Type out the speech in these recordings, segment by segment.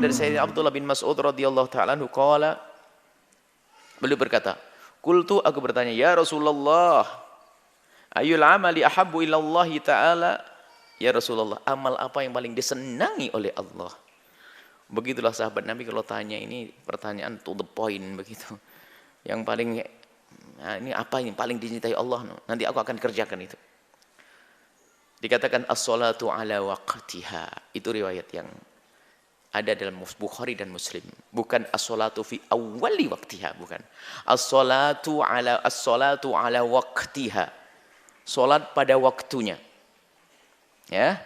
Dari Sayyidina Abdullah bin Mas'ud radhiyallahu ta'ala anhu qala, beliau berkata, qultu, aku bertanya, ya Rasulullah, ayyul amali ahabbu ilallahi ta'ala? Ya Rasulullah, amal apa yang paling disenangi oleh Allah? Begitulah sahabat Nabi kalau tanya ini pertanyaan to the point begitu. Yang paling, nah ini apa yang paling dicintai Allah? Nanti aku akan kerjakan itu. Dikatakan as-salatu ala waqtiha. Itu riwayat yang ada dalam Bukhari dan Muslim. Bukan as-salatu fi awwali waqtiha, bukan. As-salatu ala waqtiha. Salat pada waktunya. Ya.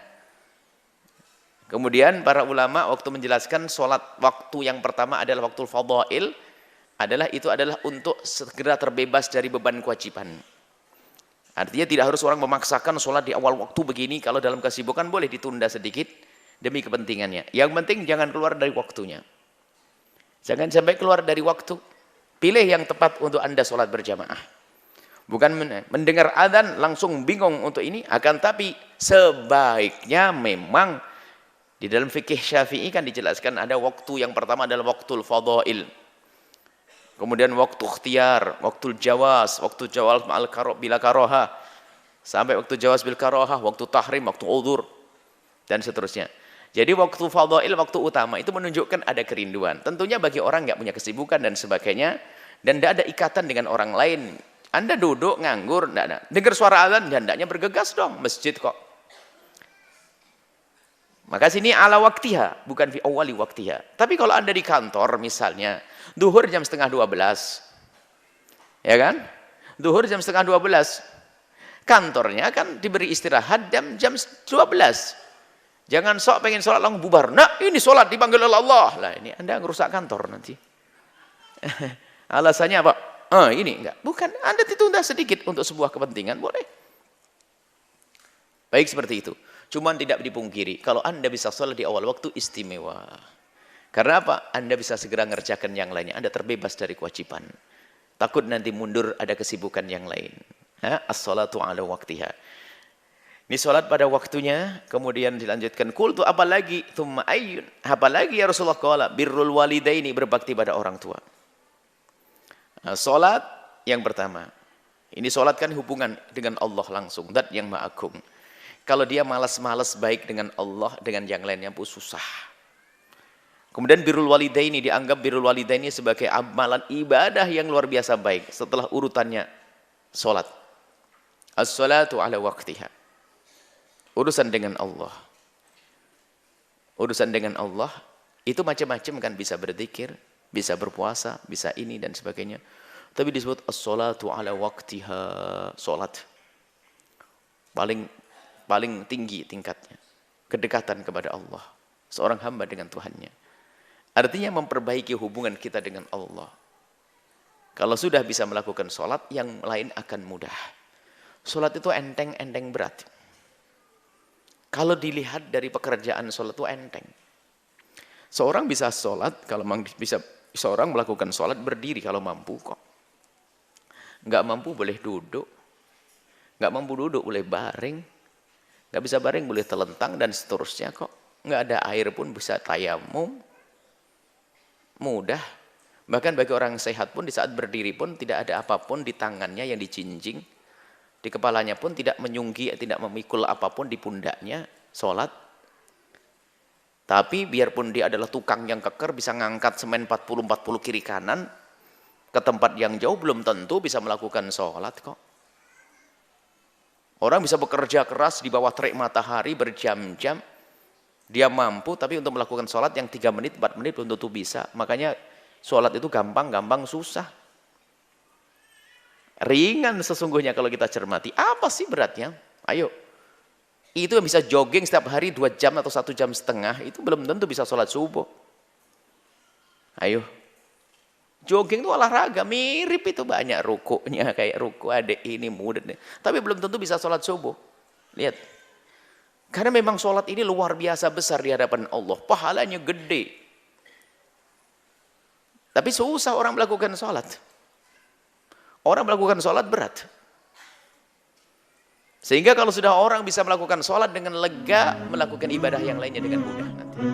Kemudian para ulama waktu menjelaskan salat waktu yang pertama adalah waktu fadhail, adalah untuk segera terbebas dari beban kewajiban. Artinya tidak harus orang memaksakan sholat di awal waktu begini. Kalau dalam kesibukan boleh ditunda sedikit demi kepentingannya. Yang penting jangan keluar dari waktunya. Jangan sampai keluar dari waktu. Pilih yang tepat untuk Anda sholat berjamaah. Bukan mendengar adzan langsung bingung untuk ini. Akan tapi sebaiknya memang di dalam fikih Syafi'i kan dijelaskan ada waktu yang pertama adalah waktul fadhail. Kemudian waktu ikhtiar, waktu jawaz, waktu jawaz bila karoha, sampai waktu jawaz bil karoha, waktu tahrim, waktu udhur, dan seterusnya. Jadi waktu fadhail, waktu utama itu menunjukkan ada kerinduan. Tentunya bagi orang nggak punya kesibukan dan sebagainya, dan tidak ada ikatan dengan orang lain. Anda duduk nganggur, tidak ada. Dengar suara azan, hendaknya bergegas dong, masjid kok. Maka sini ala waktiha, bukan fi awali waktiha. Tapi kalau Anda di kantor misalnya, duhur jam setengah 12. Ya kan? Duhur jam setengah 12. Kantornya kan diberi istirahat jam 12. Jangan sok pengen sholat langsung bubar. Nah ini sholat dipanggil oleh Allah. Lah ini Anda ngerusak kantor nanti. Alasannya apa? Ini enggak. Bukan, Anda ditunda sedikit untuk sebuah kepentingan, boleh. Baik seperti itu. Cuman tidak dipungkiri, kalau Anda bisa sholat di awal waktu istimewa. Karena apa? Anda bisa segera ngerjakan yang lainnya. Anda terbebas dari kewajiban. Takut nanti mundur ada kesibukan yang lain. As-salatu ala waktiha. Ini sholat pada waktunya. Kemudian dilanjutkan. Qultu apalagi? Thumma ayyun. Apalagi ya Rasulullah qala birrul walidaini, berbakti pada orang tua. Sholat yang pertama. Ini sholat kan hubungan dengan Allah langsung. Dat yang maha agung. Kalau dia malas-malas baik dengan Allah, dengan yang lainnya pun susah. Kemudian birrul walidaini, dianggap birrul walidaini sebagai amalan ibadah yang luar biasa baik. Setelah urutannya sholat. As-salatu ala waqtiha. Urusan dengan Allah. Urusan dengan Allah, itu macam-macam kan, bisa berzikir, bisa berpuasa, bisa ini dan sebagainya. Tapi disebut as-salatu ala waqtiha, sholat. Paling tinggi tingkatnya. Kedekatan kepada Allah. Seorang hamba dengan Tuhannya. Artinya memperbaiki hubungan kita dengan Allah. Kalau sudah bisa melakukan sholat, yang lain akan mudah. Sholat itu enteng berat. Kalau dilihat dari pekerjaan sholat itu enteng. Seorang bisa sholat, kalau bisa seorang melakukan sholat berdiri kalau mampu kok. Nggak mampu boleh duduk. Nggak mampu duduk boleh baring. Nggak bisa baring boleh telentang dan seterusnya kok. Nggak ada air pun bisa tayamum. Mudah. Bahkan bagi orang sehat pun di saat berdiri pun tidak ada apapun di tangannya yang dijinjing. Di kepalanya pun tidak menyunggi, tidak memikul apapun di pundaknya. Sholat. Tapi biarpun dia adalah tukang yang keker, bisa ngangkat semen 40 kiri kanan ke tempat yang jauh, belum tentu bisa melakukan sholat kok. Orang bisa bekerja keras di bawah terik matahari berjam-jam. Dia mampu, tapi untuk melakukan sholat yang 3 menit, 4 menit belum tentu bisa. Makanya sholat itu gampang susah. Ringan sesungguhnya kalau kita cermati. Apa sih beratnya? Ayo. Itu yang bisa jogging setiap hari 2 jam atau 1,5 jam, itu belum tentu bisa sholat subuh. Ayo. Jogging itu olahraga, mirip itu, banyak rukuknya, kayak ruku adek ini mudah. Tapi belum tentu bisa sholat subuh. Lihat. Karena memang sholat ini luar biasa besar di hadapan Allah. Pahalanya gede. Tapi susah orang melakukan sholat. Orang melakukan sholat berat. Sehingga kalau sudah orang bisa melakukan sholat dengan lega, melakukan ibadah yang lainnya dengan mudah nanti.